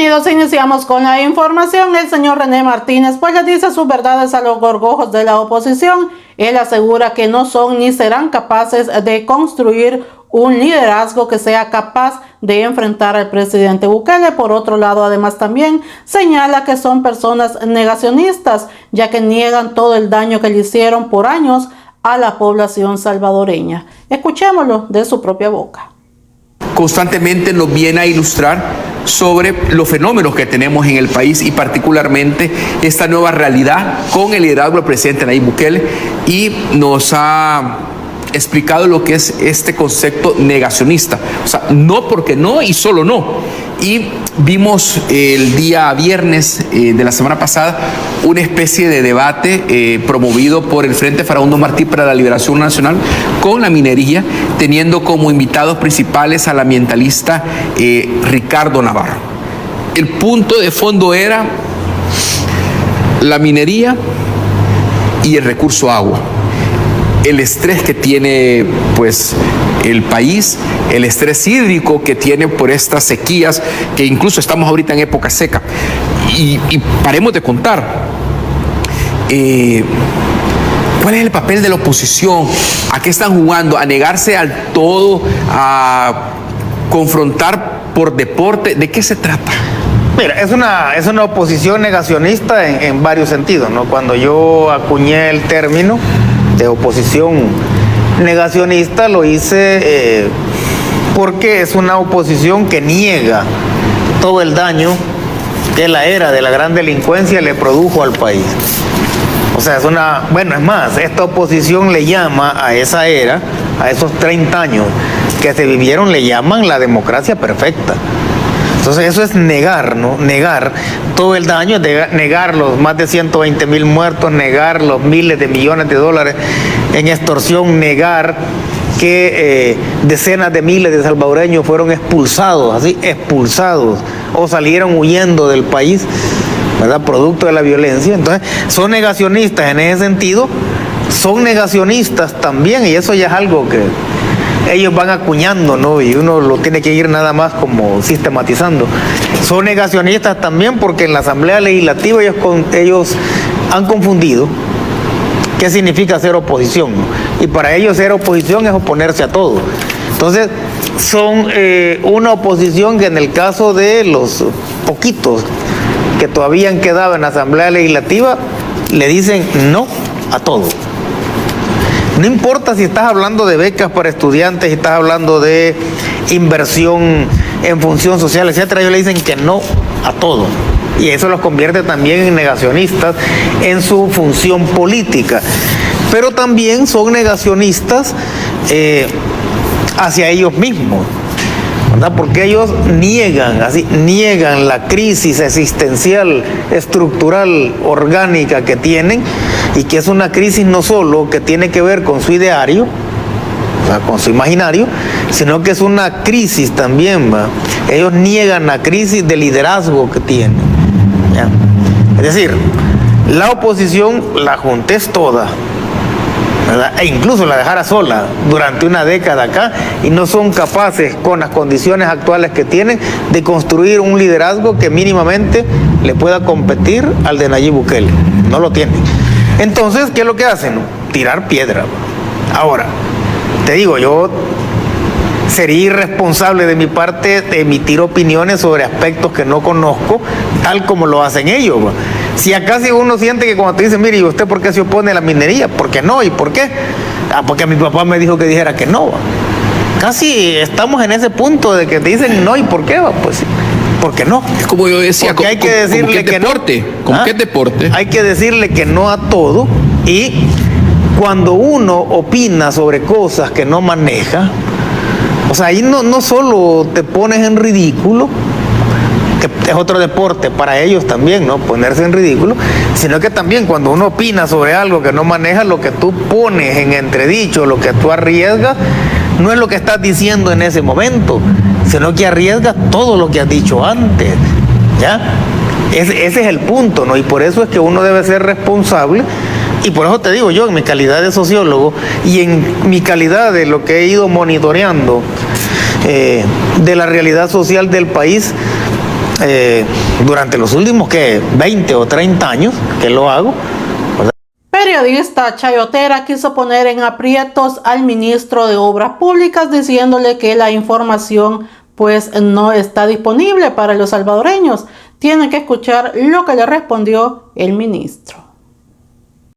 Bienvenidos, iniciamos con la información. El señor René Martínez pues le dice sus verdades a los gorgojos de la oposición. Él asegura que no son ni serán capaces de construir un liderazgo que sea capaz de enfrentar al presidente Bukele. Por otro lado, además también señala que son personas negacionistas, ya que niegan todo el daño que le hicieron por años a la población salvadoreña. Escuchémoslo de su propia boca. Constantemente nos viene a ilustrar sobre los fenómenos que tenemos en el país y particularmente esta nueva realidad con el liderazgo del presidente Nayib Bukele, y nos ha explicado lo que es este concepto negacionista, o sea, no porque no y solo no. Y vimos el día viernes de la semana pasada una especie de debate promovido por el Frente Farabundo Martí para la Liberación Nacional con la minería, teniendo como invitados principales al ambientalista Ricardo Navarro. El punto de fondo era la minería y el recurso agua. El estrés que tiene pues el país, el estrés hídrico que tiene por estas sequías, que incluso estamos ahorita en época seca. Y paremos de contar. ¿Cuál es el papel de la oposición? ¿A qué están jugando? ¿A negarse al todo? ¿A confrontar por deporte? ¿De qué se trata? Mira, es una oposición negacionista en varios sentidos, ¿no? Cuando yo acuñé el término de oposición negacionista, lo hice porque es una oposición que niega todo el daño que la era de la gran delincuencia le produjo al país. O sea, es más, esta oposición le llama a esa era, a esos 30 años que se vivieron, le llaman la democracia perfecta. Entonces eso es negar, ¿no? Negar todo el daño, negar los más de 120,000 muertos, negar los miles de millones de dólares en extorsión, negar que decenas de miles de salvadoreños fueron expulsados o salieron huyendo del país, ¿verdad? Producto de la violencia. Entonces son negacionistas en ese sentido, son negacionistas también, y eso ya es algo que ellos van acuñando, ¿no? Y uno lo tiene que ir nada más como sistematizando. Son negacionistas también porque en la Asamblea Legislativa ellos han confundido qué significa ser oposición, ¿no? Y para ellos ser oposición es oponerse a todo. Entonces son una oposición que en el caso de los poquitos que todavía han quedado en la Asamblea Legislativa le dicen no a todo. No importa si estás hablando de becas para estudiantes, si estás hablando de inversión en función social, etcétera, ellos le dicen que no a todo. Y eso los convierte también en negacionistas en su función política. Pero también son negacionistas hacia ellos mismos, ¿verdad? Porque ellos niegan la crisis existencial, estructural, orgánica que tienen, y que es una crisis no solo que tiene que ver con su ideario, o sea, con su imaginario, sino que es una crisis también, ¿va? Ellos niegan la crisis de liderazgo que tienen, ¿ya? Es decir, la oposición la juntés toda, ¿verdad? E incluso la dejara sola durante una década acá, y no son capaces, con las condiciones actuales que tienen, de construir un liderazgo que mínimamente le pueda competir al de Nayib Bukele. No lo tienen. Entonces, ¿qué es lo que hacen? Tirar piedra. Ahora, te digo, yo sería irresponsable de mi parte de emitir opiniones sobre aspectos que no conozco, tal como lo hacen ellos. Si acá uno siente que cuando te dicen, mire, ¿y usted por qué se opone a la minería? ¿Por qué no? ¿Y por qué? Porque mi papá me dijo que dijera que no. Casi estamos en ese punto de que te dicen no, ¿y por qué? Pues sí. ¿Por qué no? Es como yo decía, porque hay que decirle que deporte, no. ¿Cómo que es deporte? Hay que decirle que no a todo, y cuando uno opina sobre cosas que no maneja, o sea, ahí no solo te pones en ridículo, que es otro deporte para ellos también, ¿no? Ponerse en ridículo, sino que también cuando uno opina sobre algo que no maneja, lo que tú pones en entredicho, lo que tú arriesgas, no es lo que estás diciendo en ese momento, sino que arriesgas todo lo que has dicho antes, ¿ya? Ese es el punto, ¿no? Y por eso es que uno debe ser responsable, y por eso te digo yo, en mi calidad de sociólogo y en mi calidad de lo que he ido monitoreando de la realidad social del país, durante los últimos 20 o 30 años que lo hago. Periodista Chayotera quiso poner en aprietos al ministro de Obras Públicas diciéndole que la información pues no está disponible para los salvadoreños. Tienen que escuchar lo que le respondió el ministro.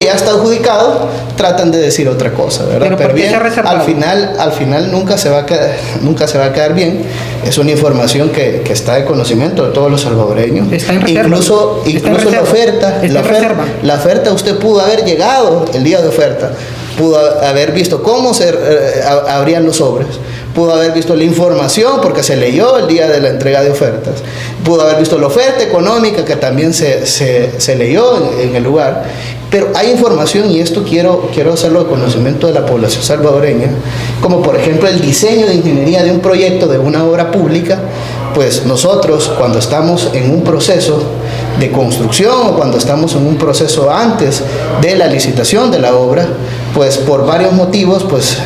Ya está adjudicado, tratan de decir otra cosa, ¿verdad? Pero bien, al final nunca se va a quedar bien. Es una información que está de conocimiento de todos los salvadoreños. Está en reserva. Incluso la oferta usted pudo haber llegado el día de oferta, pudo haber visto cómo se abrían los sobres, pudo haber visto la información porque se leyó el día de la entrega de ofertas, pudo haber visto la oferta económica que también se leyó en el lugar. Pero hay información, y esto quiero hacerlo de conocimiento de la población salvadoreña, como por ejemplo el diseño de ingeniería de un proyecto de una obra pública. Pues nosotros, cuando estamos en un proceso de construcción o cuando estamos en un proceso antes de la licitación de la obra, pues por varios motivos pues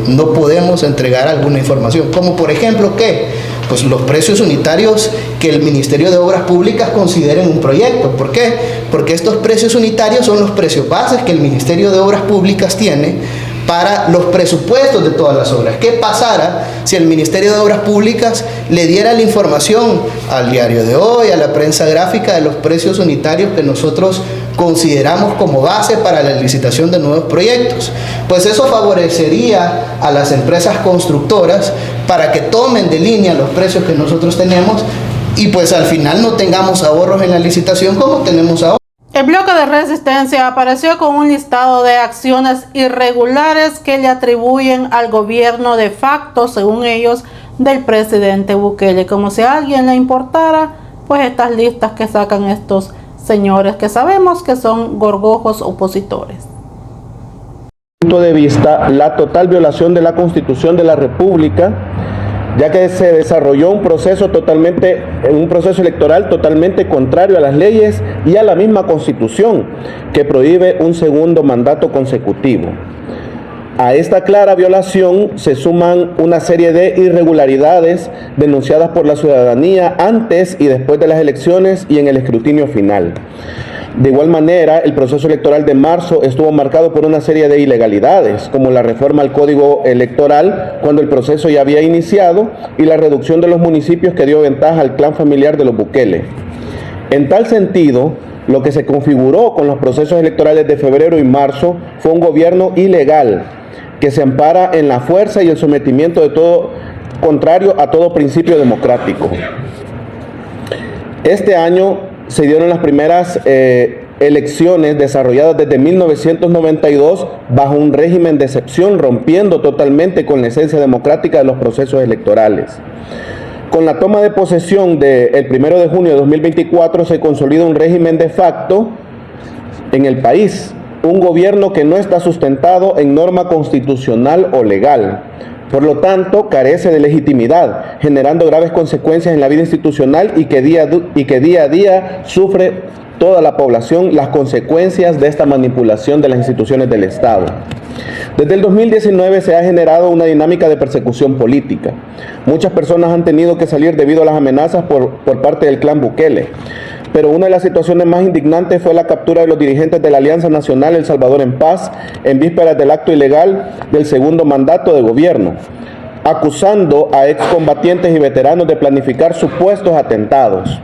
no podemos entregar alguna información, como por ejemplo que pues los precios unitarios que el Ministerio de Obras Públicas considera en un proyecto. ¿Por qué? Porque estos precios unitarios son los precios bases que el Ministerio de Obras Públicas tiene para los presupuestos de todas las obras. ¿Qué pasara si el Ministerio de Obras Públicas le diera la información al diario de hoy, a la prensa gráfica, de los precios unitarios que nosotros consideramos como base para la licitación de nuevos proyectos? Pues eso favorecería a las empresas constructoras para que tomen de línea los precios que nosotros tenemos y pues al final no tengamos ahorros en la licitación como tenemos ahora. El bloque de resistencia apareció con un listado de acciones irregulares que le atribuyen al gobierno de facto, según ellos, del presidente Bukele. Como si a alguien le importara, pues estas listas que sacan estos señores que sabemos que son gorgojos opositores. Punto de vista, la total violación de la Constitución de la República, ya que se desarrolló un proceso electoral totalmente contrario a las leyes y a la misma Constitución, que prohíbe un segundo mandato consecutivo. A esta clara violación se suman una serie de irregularidades denunciadas por la ciudadanía antes y después de las elecciones y en el escrutinio final. De igual manera, el proceso electoral de marzo estuvo marcado por una serie de ilegalidades, como la reforma al Código Electoral cuando el proceso ya había iniciado y la reducción de los municipios que dio ventaja al clan familiar de los Bukele. En tal sentido, lo que se configuró con los procesos electorales de febrero y marzo fue un gobierno ilegal que se ampara en la fuerza y el sometimiento de todo, contrario a todo principio democrático. Este año se dieron las primeras elecciones desarrolladas desde 1992 bajo un régimen de excepción, rompiendo totalmente con la esencia democrática de los procesos electorales. Con la toma de posesión del 1 de junio de 2024 se consolida un régimen de facto en el país, un gobierno que no está sustentado en norma constitucional o legal. Por lo tanto, carece de legitimidad, generando graves consecuencias en la vida institucional y que día a día sufre toda la población las consecuencias de esta manipulación de las instituciones del Estado. Desde el 2019 se ha generado una dinámica de persecución política. Muchas personas han tenido que salir debido a las amenazas por parte del clan Bukele. Pero una de las situaciones más indignantes fue la captura de los dirigentes de la Alianza Nacional El Salvador en Paz en vísperas del acto ilegal del segundo mandato de gobierno, acusando a excombatientes y veteranos de planificar supuestos atentados.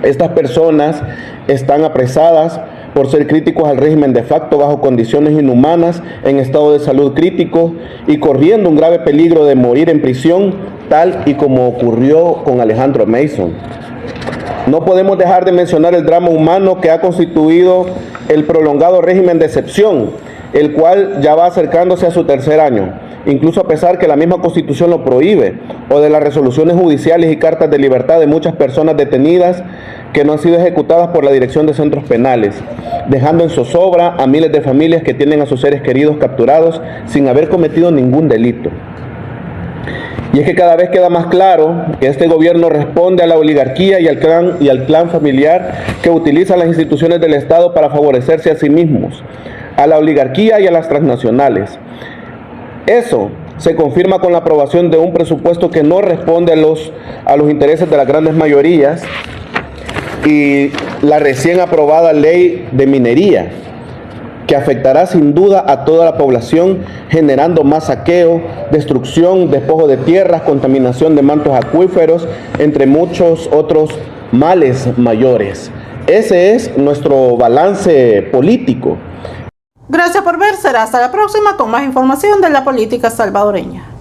Estas personas están apresadas por ser críticos al régimen de facto bajo condiciones inhumanas, en estado de salud crítico y corriendo un grave peligro de morir en prisión, tal y como ocurrió con Alejandro Mason. No podemos dejar de mencionar el drama humano que ha constituido el prolongado régimen de excepción, el cual ya va acercándose a su tercer año, incluso a pesar que la misma Constitución lo prohíbe, o de las resoluciones judiciales y cartas de libertad de muchas personas detenidas que no han sido ejecutadas por la Dirección de Centros Penales, dejando en zozobra a miles de familias que tienen a sus seres queridos capturados sin haber cometido ningún delito. Y es que cada vez queda más claro que este gobierno responde a la oligarquía y al clan familiar que utiliza las instituciones del Estado para favorecerse a sí mismos, a la oligarquía y a las transnacionales. Eso, se confirma con la aprobación de un presupuesto que no responde a los intereses de las grandes mayorías y la recién aprobada ley de minería, que afectará sin duda a toda la población, generando más saqueo, destrucción, despojo de tierras, contaminación de mantos acuíferos, entre muchos otros males mayores. Ese es nuestro balance político. Gracias por ver, será hasta la próxima con más información de la política salvadoreña.